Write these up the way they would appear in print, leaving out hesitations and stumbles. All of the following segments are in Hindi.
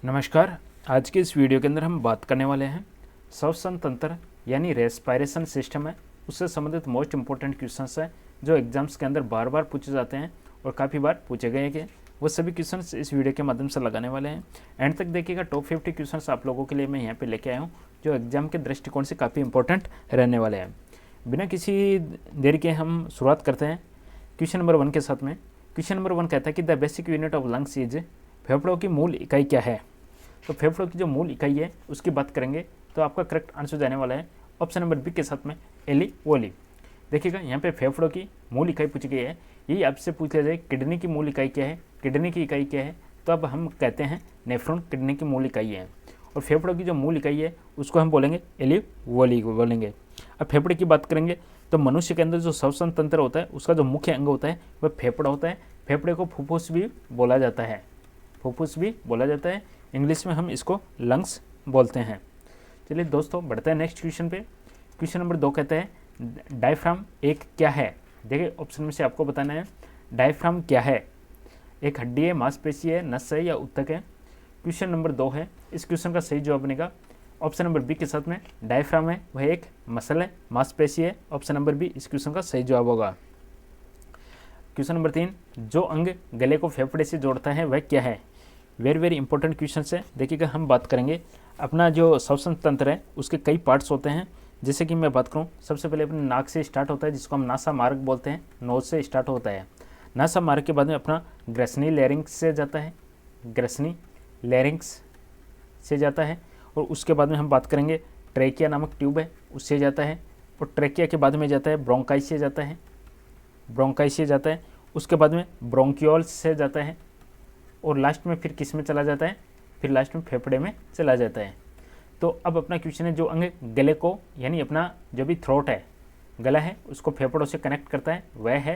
नमस्कार। आज के इस वीडियो के अंदर हम बात करने वाले हैं श्वसन तंत्र यानी रेस्पायरेशन सिस्टम है उससे संबंधित मोस्ट इंपॉर्टेंट क्वेश्चंस है जो एग्जाम्स के अंदर बार बार पूछे जाते हैं और काफ़ी बार पूछे गए कि वो सभी क्वेश्चंस इस वीडियो के माध्यम से लगाने वाले हैं। एंड तक देखिएगा, टॉप 50 क्वेश्चंस आप लोगों के लिए मैं यहाँ पे लेके आया हूँ जो एग्जाम के दृष्टिकोण से काफ़ी इंपॉर्टेंट रहने वाले हैं। बिना किसी देरी के हम शुरुआत करते हैं क्वेश्चन नंबर 1 के साथ में। क्वेश्चन नंबर 1 कहता है कि the basic unit of lungs is, फेफड़ों की मूल इकाई क्या है। तो फेफड़ों की जो मूल इकाई है उसकी बात करेंगे तो आपका करेक्ट आंसर जाने वाला है ऑप्शन नंबर बी के साथ में एली वोली। देखिएगा, यहाँ पे फेफड़ों की मूल इकाई पूछी गई है। यही आपसे पूछ लिया जाए किडनी की मूल इकाई क्या है, किडनी की इकाई क्या है, तो अब हम कहते हैं नेफ्रॉन किडनी की मूल इकाई है। और फेफड़ों की जो मूल इकाई है उसको हम बोलेंगे एली वोली बोलेंगे। अब फेफड़े की बात करेंगे तो मनुष्य के अंदर जो श्वसन तंत्र होता है उसका जो मुख्य अंग होता है वह फेफड़ा होता है। फेफड़े को फुफ्फुस भी बोला जाता है, फुफ्फुस भी बोला जाता है। इंग्लिश में हम इसको लंग्स बोलते हैं। चलिए दोस्तों, बढ़ते हैं नेक्स्ट क्वेश्चन पे। क्वेश्चन नंबर 2 कहते हैं डायफ्राम एक क्या है। देखिए, ऑप्शन में से आपको बताना है डायफ्राम क्या है। एक हड्डी है, मांसपेशी है, नस है या उत्तक है। क्वेश्चन नंबर 2 है। इस क्वेश्चन का सही जवाब बनेगा ऑप्शन नंबर बी के साथ में डायफ्राम है वह एक मसल है, मांसपेशी है। ऑप्शन नंबर बी इस क्वेश्चन का सही जवाब होगा। क्वेश्चन नंबर 3, जो अंग गले को फेफड़े से जोड़ता है वह क्या है। वेरी इंपॉर्टेंट क्वेश्चन है। देखिएगा, हम बात करेंगे अपना जो श्वसन तंत्र है उसके कई पार्ट्स होते हैं। जैसे कि मैं बात करूं, सबसे पहले अपने नाक से स्टार्ट होता है जिसको हम नासा मार्ग बोलते हैं, नोज से स्टार्ट होता है। नासा मार्ग के बाद में अपना ग्रेसनी लैरिंग्स से जाता है, ग्रेसनी लैरिंग्स से जाता है। और उसके बाद में हम बात करेंगे ट्रेकिया नामक ट्यूब है उससे जाता है। और ट्रेकिया के बाद में जाता है ब्रोंकाई से जाता है, ब्रोंकाई से जाता है। उसके बाद में ब्रोंकियोल्स से जाता है और लास्ट में फिर किस में चला जाता है, फिर लास्ट में फेफड़े में चला जाता है। तो अब अपना क्वेश्चन है जो अंग गले को यानी अपना जो भी थ्रोट है, गला है, उसको फेफड़ों से कनेक्ट करता है वह है।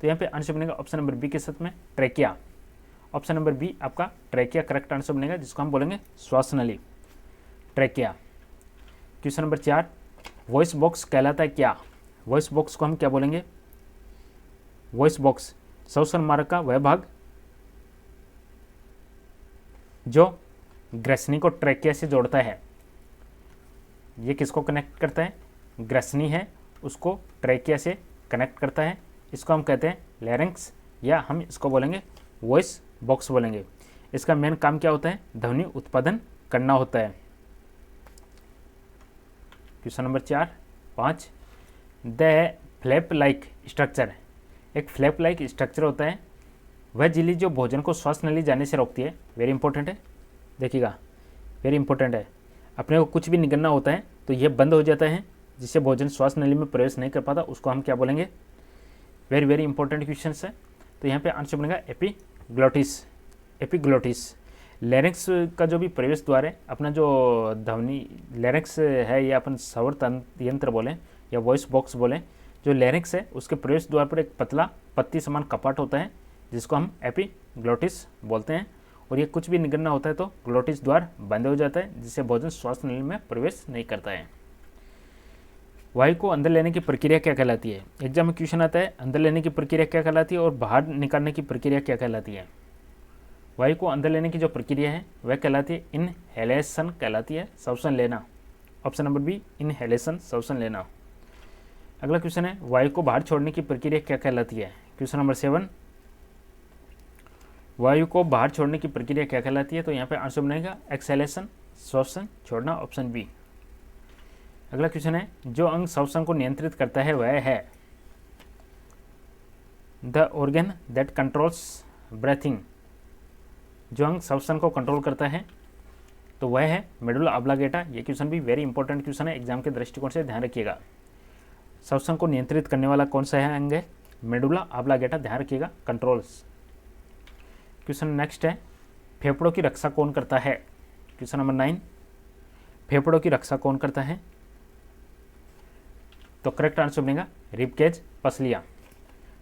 तो यहाँ पे आंसर बनेगा ऑप्शन नंबर बी के साथ में ट्रेकिया। ऑप्शन नंबर बी आपका ट्रेकिया करेक्ट आंसर बनेगा जिसको हम बोलेंगे श्वास नली, trachea. Question number 4, voice box कहलाता है क्या। वॉइस बॉक्स को हम क्या बोलेंगे। वॉइस बॉक्स श्वसन मार्ग का वह भाग जो ग्रेसनी को ट्रेकिया से जोड़ता है। ये किसको कनेक्ट करता है, ग्रेसनी है उसको ट्रेकिया से कनेक्ट करता है। इसको हम कहते हैं लैरिंक्स या हम इसको बोलेंगे वॉइस बॉक्स बोलेंगे। इसका मेन काम क्या होता है, ध्वनि उत्पादन करना होता है। Question number 4, 5, the flap like structure. एक फ्लैप लाइक स्ट्रक्चर होता है वह झिल्ली जो भोजन को श्वास नली जाने से रोकती है। वेरी इंपॉर्टेंट है, देखिएगा वेरी इंपॉर्टेंट है। अपने को कुछ भी निगलना होता है तो यह बंद हो जाता है जिससे भोजन श्वास नली में प्रवेश नहीं कर पाता, उसको हम क्या बोलेंगे। वेरी इंपॉर्टेंट क्वेश्चन है। तो यहाँ पे आंसर बनेगा एपिग्लोटिस, एपिग्लोटिस। लैरिंक्स का जो भी प्रवेश द्वार है, अपना जो ध्वनि लैरिंक्स है या अपन स्वर यंत्र बोलें या वॉइस बॉक्स बोलें, जो लैरिंक्स है उसके प्रवेश द्वार पर एक पतला पत्ती समान कपाट होता है जिसको हम एपिग्लोटिस बोलते हैं। और ये कुछ भी निगलना होता है तो ग्लोटिस द्वार बंद हो जाता है जिससे भोजन श्वास नली में प्रवेश नहीं करता है। वायु को अंदर लेने की प्रक्रिया क्या कहलाती है। एग्जाम में क्वेश्चन आता है अंदर लेने की प्रक्रिया क्या कहलाती है और बाहर निकालने की प्रक्रिया क्या कहलाती है। वायु को अंदर लेने की जो प्रक्रिया है वह कहलाती है इनहेलेशन कहलाती है, श्वसन लेना। ऑप्शन नंबर बी इनहेलेशन, श्वसन लेना। अगला क्वेश्चन है वायु को बाहर छोड़ने की प्रक्रिया क्या कहलाती है। क्वेश्चन नंबर 7, वायु को बाहर छोड़ने की प्रक्रिया क्या कहलाती है। तो यहाँ पे आंसर बनेगा एक्सेलेशन, श्वसन छोड़ना, ऑप्शन बी। अगला क्वेश्चन है जो अंग श्वसन को नियंत्रित करता है वह है the organ that controls breathing. जो अंग श्वसन को कंट्रोल करता है तो वह है मेडुला ऑब्लांगेटा। ये क्वेश्चन भी वेरी इंपॉर्टेंट क्वेश्चन है, एग्जाम के दृष्टिकोण से ध्यान रखिएगा। श्वसन को नियंत्रित करने वाला कौन सा है अंग है, मेडुला ऑब्लांगेटा, ध्यान रखिएगा, कंट्रोल्स। क्वेश्चन नेक्स्ट है फेफड़ों की रक्षा कौन करता है। क्वेश्चन नंबर 9, फेफड़ों की रक्षा कौन करता है। तो करेक्ट आंसर बनेगा रिबकेज, पसलियाँ।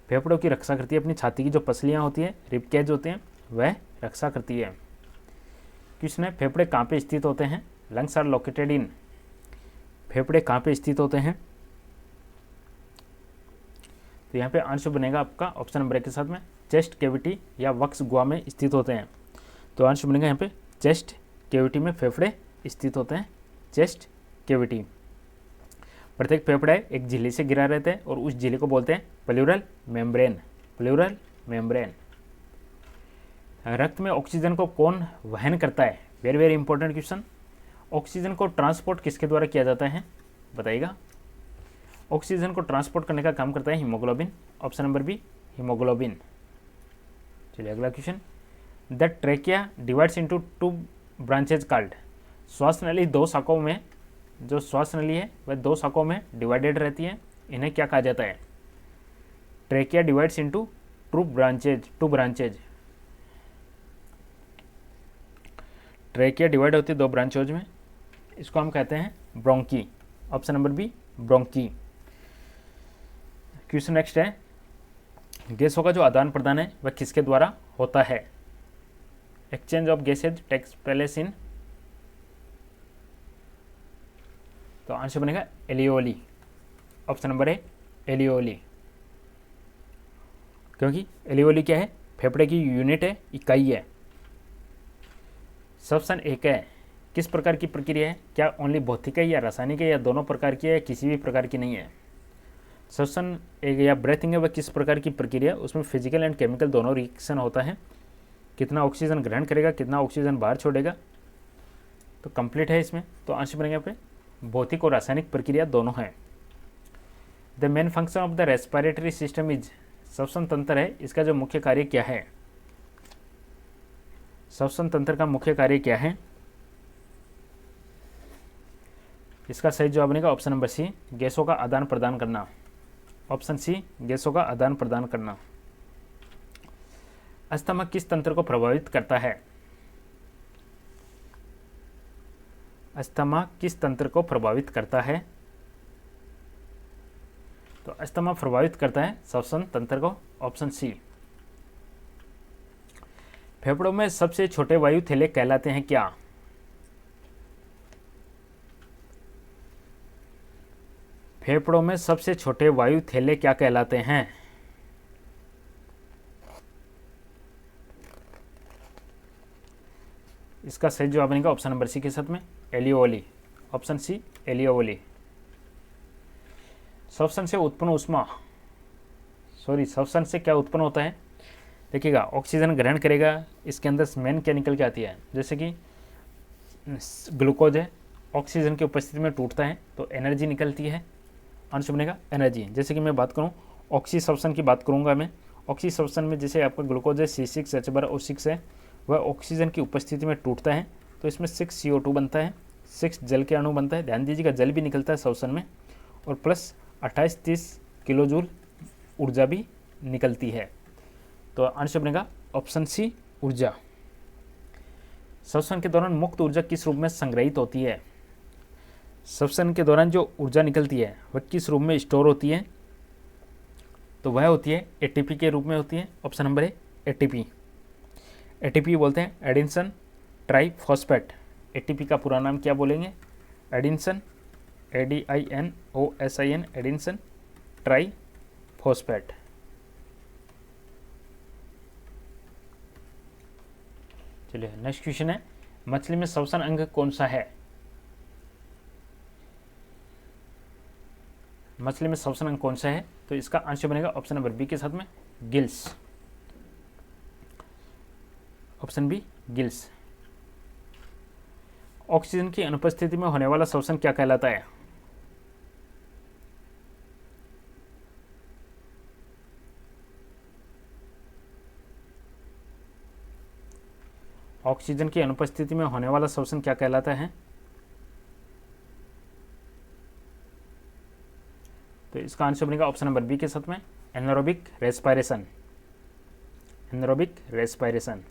फेफड़ों की रक्षा करती है अपनी छाती की जो पसलियाँ होती हैं, रिबकेज होते हैं, वह रक्षा करती है। क्वेश्चन है फेफड़े कहाँ पे स्थित होते हैं। Lungs are located in. फेफड़े कहाँ पे स्थित होते हैं। तो यहाँ पे आंसर बनेगा आपका ऑप्शन नंबर 1 के साथ में चेस्ट कैविटी या वक्ष गुहा में स्थित होते हैं। तो आंसर बनेगा यहाँ पे चेस्ट कैविटी में फेफड़े स्थित होते हैं, चेस्ट कैविटी। प्रत्येक फेफड़े एक झिल्ली से घिरा रहते हैं और उस झिल्ली को बोलते हैं प्लूरल मेम्ब्रेन, प्लूरल मेम्ब्रेन। रक्त में ऑक्सीजन को कौन वहन करता है? Very very important question. Oxygen को ट्रांसपोर्ट किसके द्वारा किया जाता है, बताइएगा। ऑक्सीजन को ट्रांसपोर्ट करने का काम करता है haemoglobin, option number B haemoglobin. चलिए अगला question. The trachea divides into 2 branches called. श्वास नली 2 शाखाओं में, जो श्वास नली है वह 2 शाखाओं में डिवाइडेड रहती है, इन्हें क्या कहा जाता है? Trachea divides into 2 branches. Trachea divide होती है 2 ब्रांचेज में, इसको हम कहते हैं bronchi, option number B bronchi. Question next है, गैसों का जो आदान प्रदान है वह किसके द्वारा होता है? Exchange of gases takes place in, तो आंसर बनेगा एलियोली, ऑप्शन नंबर है एलियोली। क्योंकि एलियोली क्या है? फेफड़े की यूनिट है, इकाई है। श्वसन एक है, किस प्रकार की प्रक्रिया है? क्या ओनली भौतिक है या रासायनिक है या दोनों प्रकार की है, किसी भी प्रकार की नहीं है? श्वसन एक या ब्रेथिंग है, वह किस प्रकार की प्रक्रिया? उसमें फिजिकल एंड केमिकल दोनों रिएक्शन होता है। कितना ऑक्सीजन ग्रहण करेगा, कितना ऑक्सीजन बाहर छोड़ेगा, तो कंप्लीट है इसमें। तो आंसर बनेगा पे भौतिक और रासायनिक प्रक्रिया दोनों हैं। The main function of the respiratory system is, श्वसन तंत्र है, इसका जो मुख्य कार्य क्या है? श्वसन तंत्र का मुख्य कार्य क्या है? इसका सही जवाब बनेगा ऑप्शन नंबर सी गैसों का आदान प्रदान करना, ऑप्शन सी गैसों का आदान प्रदान करना। अस्थमा किस तंत्र को प्रभावित करता है? अस्थमा किस तंत्र को प्रभावित करता है? तो अस्थमा प्रभावित करता है श्वसन तंत्र को, ऑप्शन सी। फेफड़ों में सबसे छोटे वायु थैले कहलाते हैं क्या? फेफड़ों में सबसे छोटे वायु थैले क्या कहलाते हैं? इसका सही जवाब बनेगा ऑप्शन नंबर सी के साथ में एलियोली, ऑप्शन सी एलियोली। श्वसन से उत्पन्न ऊष्मा, श्वसन से क्या उत्पन्न होता है? देखिएगा, ऑक्सीजन ग्रहण करेगा, इसके अंदर मेन क्या निकल के आती है? जैसे कि ग्लूकोज है, ऑक्सीजन की उपस्थिति में टूटता है तो एनर्जी निकलती है, आंसर बनेगा एनर्जी। जैसे कि मैं बात करूं ऑक्सीश्वसन की बात करूंगा मैं, ऑक्सीश्वसन में जैसे आपका ग्लूकोज है C6H12O6 है, वह ऑक्सीजन की उपस्थिति में टूटता है तो इसमें 6 CO2 बनता है, 6 जल के अणु बनता है। ध्यान दीजिएगा, जल भी निकलता है श्वसन में, और प्लस 28-30 किलोजूल ऊर्जा भी निकलती है। तो आंसर बनेगा ऑप्शन सी ऊर्जा। श्वसन के दौरान मुक्त ऊर्जा किस रूप में संग्रहित होती है? श्वसन के दौरान जो ऊर्जा निकलती है वह किस रूप में स्टोर होती है? तो वह होती है ATP के रूप में होती है, ऑप्शन नंबर है ATP। ATP बोलते हैं एडिनसन ट्राइफॉस्फेट। ATP का पूरा नाम क्या बोलेंगे? Edinson, ADINOSIN, Edinson triphosphate. चलिए नेक्स्ट क्वेश्चन है, मछली में श्वसन अंग कौन सा है? मछली में श्वसन अंग कौन सा है? तो इसका आंसर बनेगा ऑप्शन नंबर बी के साथ में gills, option B gills. Oxygen की अनुपस्थिति में होने वाला श्वसन क्या कहलाता है? ऑक्सीजन की अनुपस्थिति में होने वाला श्वसन क्या कहलाता है? तो इसका आंसर बनेगा ऑप्शन नंबर बी के साथ में anaerobic respiration, anaerobic respiration.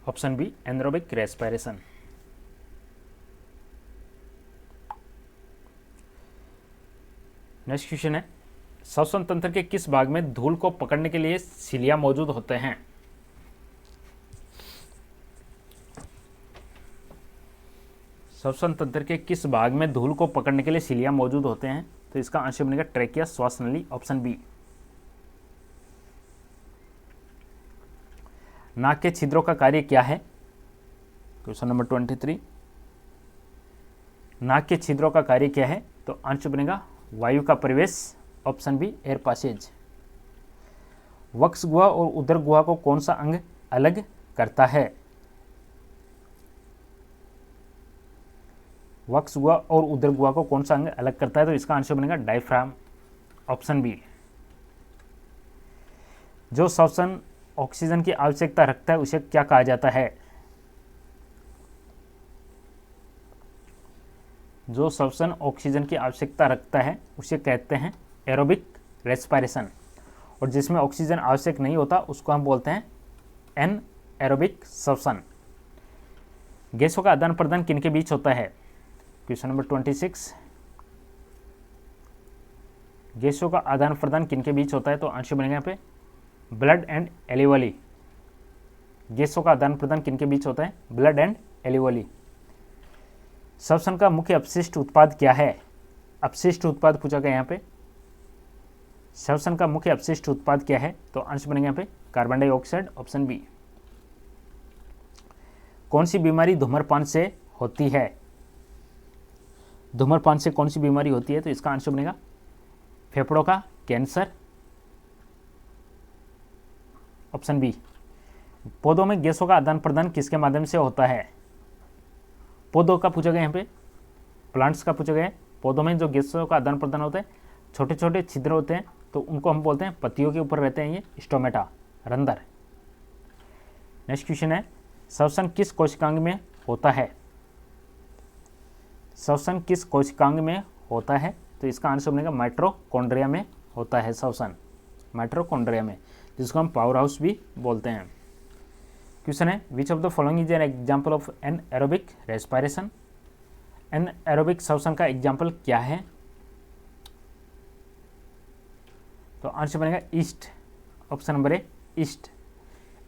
Option B anaerobic respiration. Next question है, श्वसन तंत्र के किस भाग में धूल को पकड़ने के लिए सिलिया मौजूद होते हैं? श्वसन तंत्र के किस भाग में धूल को पकड़ने के लिए सिलिया मौजूद होते हैं? तो इसका आंसर बनेगा ट्रेकिया, श्वास नली, ऑप्शन बी। नाक के छिद्रों का कार्य क्या है? Question number 23। नाक के छिद्रों का कार्य क्या है? तो आंसर बनेगा वायु का प्रवेश, ऑप्शन बी, एयर पासेज। वक्ष गुहा और उदर गुहा को कौन सा अंग अलग करता है? वक्ष गुहा और उदर गुहा को कौन सा अंग अलग करता है? तो इसका आंसर बनेगा डायफ्राम, ऑप्शन बी। जो श्वसन ऑक्सीजन की आवश्यकता रखता है उसे क्या कहा जाता है? जो श्वसन ऑक्सीजन की आवश्यकता रखता है उसे कहते हैं एरोबिक रेस्पिरेशन, और जिसमें ऑक्सीजन आवश्यक नहीं होता उसको हम बोलते हैं एन एरोबिक श्वसन। गैसों का आदान प्रदान किनके बीच होता है? Question number 26। गैसों का आदान प्रदान किनके बीच होता है? तो आंसर बनेगा यहाँ पे ब्लड एंड एलिवली। गैसों का आदान प्रदान किनके बीच होता है? Blood and alveoli. श्वसन का मुख्य अपशिष्ट उत्पाद क्या है? अपशिष्ट उत्पाद पूछा गया यहाँ पे। श्वसन का मुख्य अपशिष्ट उत्पाद क्या है? तो आंसर बनेगा यहाँ पे कार्बन डाइऑक्साइड, ऑप्शन बी। कौन सी बीमारी धूम्रपान से होती है? धूम्रपान से कौन सी बीमारी होती है? तो इसका आंसर बनेगा फेफड़ों का कैंसर, ऑप्शन बी। पौधों में गैसों का आदान प्रदान किसके माध्यम से होता है? पौधों का पूछा गया यहाँ पे, प्लांट्स का पूछा गया है। पौधों में जो गैसों का आदान प्रदान होता है, छोटे छोटे छिद्र होते हैं, तो उनको हम बोलते हैं, पत्तियों के ऊपर रहते हैं ये स्टोमेटा, रंध्र। नेक्स्ट क्वेश्चन है, श्वसन किस कोशिकांग में होता है? श्वसन किस कोशिकांग में होता है? तो इसका आंसर बनेगा माइटोकॉन्ड्रिया में होता है श्वसन, माइटोकॉन्ड्रिया में, जिसको हम पावर हाउस भी बोलते हैं। क्वेश्चन है, which of the following is an example of anaerobic respiration? Anaerobic श्वसन का एग्जाम्पल क्या है? तो आंसर बनेगा yeast, option number A, yeast.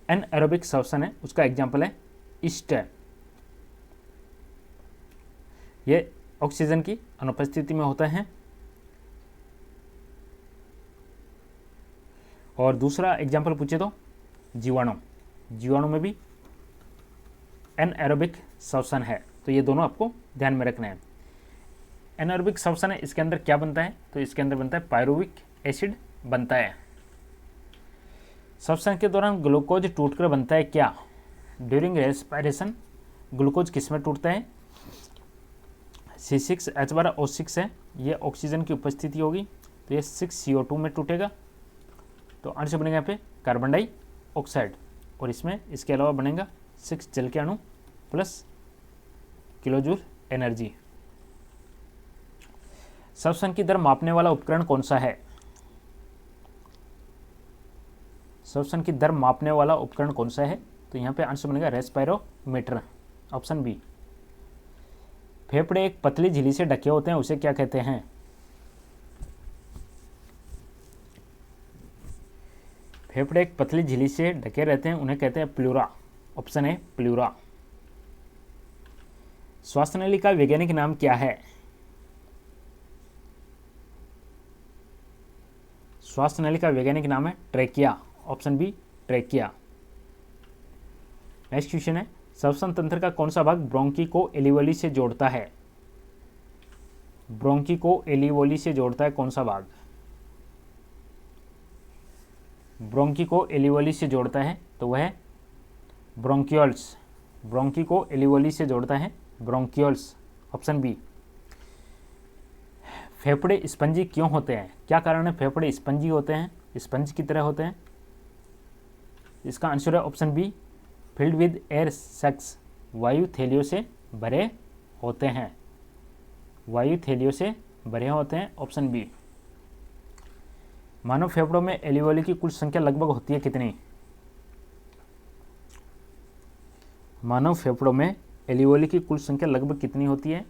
Anaerobic श्वसन है, उसका एग्जाम्पल है ईस्ट। ये ऑक्सीजन की अनुपस्थिति में होता है। और दूसरा एग्जाम्पल पूछे तो जीवाणु, जीवाणु में भी एनएरोबिक श्वसन है। तो ये दोनों आपको ध्यान में रखना है। एनएरोबिक श्वसन है, इसके अंदर क्या बनता है? तो इसके अंदर बनता है पायरुविक एसिड बनता है। श्वसन के दौरान ग्लूकोज टूटकर बनता है क्या? ड्यूरिंग रेस्पिरेशन ग्लूकोज किस में टूटता है? C6H12O6 है, ये ऑक्सीजन की उपस्थिति होगी, तो ये 6CO2 में टूटेगा। तो आंसर बनेगा यहाँ पे कार्बन डाइऑक्साइड, और इसमें इसके अलावा बनेगा 6 जल के अणु प्लस किलोजूल एनर्जी। श्वसन की दर मापने वाला उपकरण कौन सा है? श्वसन की दर मापने वाला उपकरण कौन सा है? तो यहाँ पे आंसर बनेगा रेस्पिरोमीटर, ऑप्शन बी। फेफड़े एक पतली झिल्ली से ढके होते हैं, उसे क्या कहते हैं? फेफड़े एक पतली झिल्ली से ढके रहते हैं, उन्हें कहते हैं प्लूरा, ऑप्शन ए, प्लूरा। श्वास नली का वैज्ञानिक नाम क्या है? श्वास नली का वैज्ञानिक नाम है trachea, option B, trachea. Next question है, श्वसन तंत्र का कौन सा भाग ब्रोंकी को एलिवोली से जोड़ता है? ब्रोंकी को एलिवोली से जोड़ता है कौन सा भाग? ब्रोंकी को एलिवोली से जोड़ता है तो वह है ब्रोंकियोल्स। ब्रोंकी को एलिवोली से जोड़ता है ब्रोंकियोल्स, ऑप्शन बी। फेफड़े स्पंजी क्यों होते हैं? क्या कारण है फेफड़े स्पंजी होते हैं, स्पंज की तरह होते हैं? इसका आंसर है option B, filled with air sacs, वायु थैलियों से भरे होते हैं, वायु थैलियों से भरे होते हैं, ऑप्शन बी। मानव फेफड़ों में एलिवोली की कुल संख्या लगभग होती है कितनी? मानव फेफड़ों में एलिवोली की कुल संख्या लगभग कितनी होती है?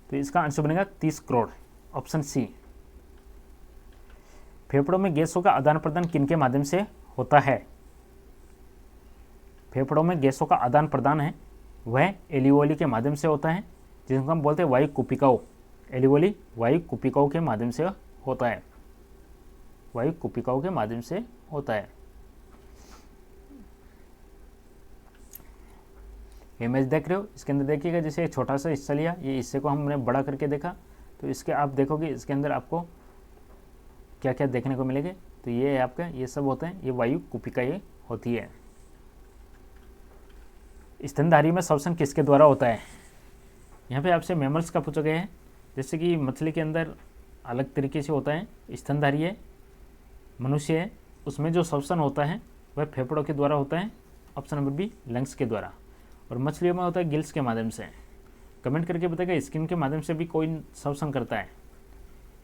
तो इसका आंसर बनेगा 30 करोड़, ऑप्शन सी। फेफड़ों में गैसों का आदान प्रदान किनके माध्यम से होता है? फेफड़ों में गैसों का आदान प्रदान है वह एलियोली के माध्यम से होता है, जिनको हम बोलते हैं वायु कुपिकाओं। एलियोली वायु कुपिकाओं के माध्यम से होता है, वायु कुपिकाओं के माध्यम से होता है। इमेज देख रहे हो, इसके अंदर देखिएगा, जैसे एक छोटा सा हिस्सा लिया, ये हिस्से को हमने बड़ा करके देखा, तो इसके आप देखोगे इसके अंदर आपको क्या क्या देखने को मिलेंगे। तो ये आपका ये सब होते हैं, ये वायु कुपिकाएं होती है। स्तनधारी में श्वसन किसके द्वारा होता है? यहाँ पे आपसे मैमल्स का पूछा गया है, जैसे कि मछली के अंदर अलग तरीके से होता है, स्तनधारी है, मनुष्य है, उसमें जो श्वसन होता है वह फेफड़ों के द्वारा होता है, ऑप्शन नंबर बी लंग्स के द्वारा। और मछलियों में होता है गिल्स के माध्यम से। कमेंट करके बताइएगा स्किन के माध्यम से भी कोई श्वसन करता है,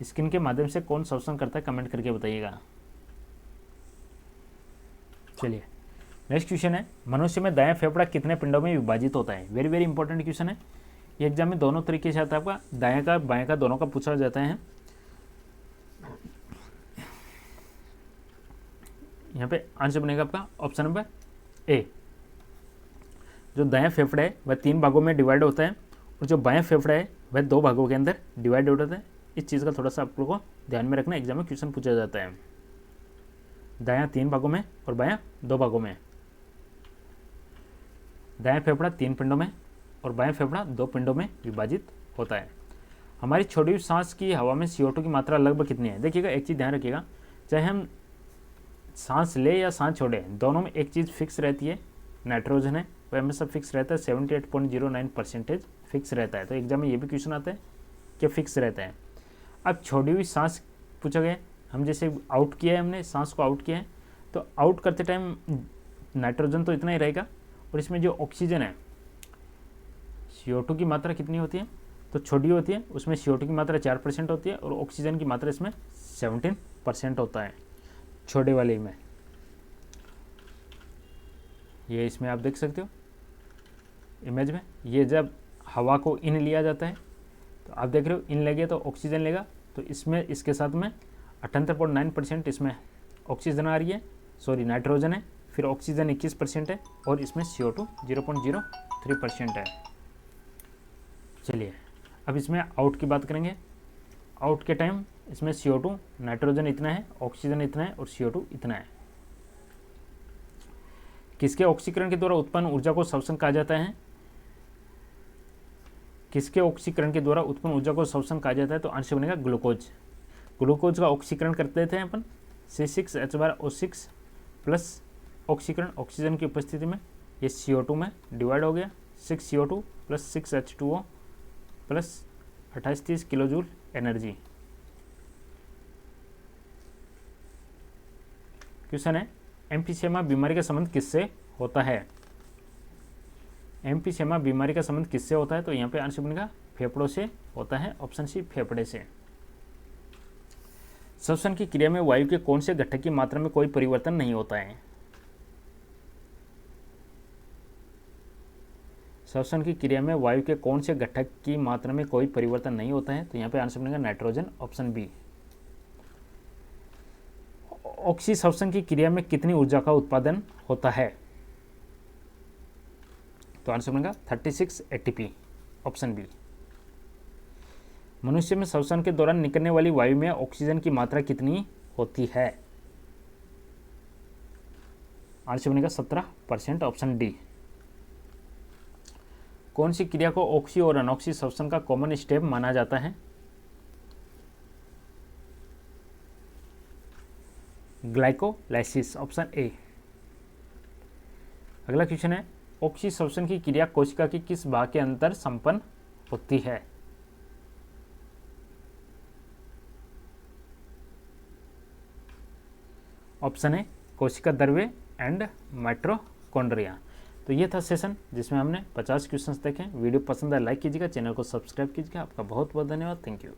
स्किन के माध्यम से कौन श्वसन करता है, कमेंट करके बताइएगा। चलिए नेक्स्ट क्वेश्चन है, मनुष्य में दायां फेफड़ा कितने पिंडों में विभाजित होता है? वेरी वेरी इंपॉर्टेंट क्वेश्चन है, ये एग्जाम में दोनों तरीके से आता है, आपका दायां का बायां का दोनों का पूछा जाता है। यहाँ पे आंसर बनेगा आपका ऑप्शन नंबर ए। जो दायां फेफड़ा है वह 3 भागों में डिवाइड होता है, और जो बायां फेफड़ा है वह 2 भागों के अंदर डिवाइड होता है। इस चीज़ का थोड़ा सा आप लोगों को ध्यान में रखना, एग्जाम में क्वेश्चन पूछा जाता है। दायां 3 भागों में और बायां 2 भागों में। दायां फेफड़ा 3 पिंडों में और बायां फेफड़ा 2 पिंडों में विभाजित होता है। हमारी छोड़ी हुई सांस की हवा में CO2 की मात्रा लगभग कितनी है? देखिएगा एक चीज़ ध्यान रखिएगा, चाहे हम सांस ले या सांस छोड़े, दोनों में एक चीज़ फिक्स रहती है, नाइट्रोजन है, वह हमेशा फिक्स रहता है, 78.09% फिक्स रहता है। तो एग्जाम में ये भी क्वेश्चन आता है कि फिक्स रहता है। अब छोड़ी हुई सांस पूछा गया, हम जैसे आउट किया है, हमने सांस को आउट किया है, तो आउट करते टाइम नाइट्रोजन तो इतना ही रहेगा, और इसमें जो ऑक्सीजन है CO2 की मात्रा कितनी होती है? तो छोटी होती है, उसमें CO2 की मात्रा 4% होती है, और ऑक्सीजन की मात्रा इसमें 17% होता है छोटे वाले में। ये इसमें आप देख सकते हो इमेज में, ये जब हवा को इन लिया जाता है तो आप देख रहे हो इन लगे तो ऑक्सीजन लेगा, तो इसमें इसके साथ में 78.9% इसमें ऑक्सीजन आ रही है, सॉरी नाइट्रोजन है, फिर ऑक्सीजन 21% है, और इसमें CO2 0.03% है। चलिए अब इसमें आउट की बात करेंगे। आउट के टाइम इसमें CO2 नाइट्रोजन इतना है, ऑक्सीजन इतना है, और CO2 इतना है। किसके ऑक्सीकरण के द्वारा उत्पन्न ऊर्जा को श्वसन कहा जाता है? किसके ऑक्सीकरण के द्वारा उत्पन्न ऊर्जा को श्वसन कहा जाता है? तो आंसर बनेगा ग्लूकोज। ग्लूकोज का ऑक्सीकरण करते थे अपन C6H12O6 प्लस ऑक्सीकरण ऑक्सीजन की उपस्थिति में, ये CO2 में डिवाइड हो गया, 6CO2 plus 6H2O plus 28-30 kilo joule energy. Question है, एम्फीसेमा बीमारी का संबंध किससे होता है? एम्फीसेमा बीमारी का संबंध किससे होता है? तो यहाँ पे आंसर बनेगा फेफड़ों से होता है, ऑप्शन सी फेफड़े से। श्वसन की क्रिया में वायु के कौन से घटक की मात्रा में कोई परिवर्तन नहीं होता है? श्वसन की क्रिया में वायु के कौन से घटक की मात्रा में कोई परिवर्तन नहीं होता है? तो यहाँ पे आंसर बनेगा नाइट्रोजन, ऑप्शन बी। ऑक्सीश्वसन की क्रिया में कितनी ऊर्जा का उत्पादन होता है? तो आंसर बनेगा 36 ATP, ऑप्शन बी। मनुष्य में श्वसन के दौरान निकलने वाली वायु में ऑक्सीजन की मात्रा कितनी होती है? आंसर बनेगा 17%, ऑप्शन डी। कौन सी क्रिया को ऑक्सी और अनऑक्सी श्वसन का कॉमन स्टेप माना जाता है? Glycolysis, option A. अगला क्वेश्चन है, ऑक्सी श्वसन की क्रिया कोशिका के किस भाग के अंदर संपन्न होती है? ऑप्शन ए कोशिका द्रव्य एंड माइटोकॉन्ड्रिया। तो ये था सेशन जिसमें हमने 50 क्वेश्चंस देखे। वीडियो पसंद आए लाइक कीजिएगा, चैनल को सब्सक्राइब कीजिएगा। आपका बहुत बहुत धन्यवाद, थैंक यू।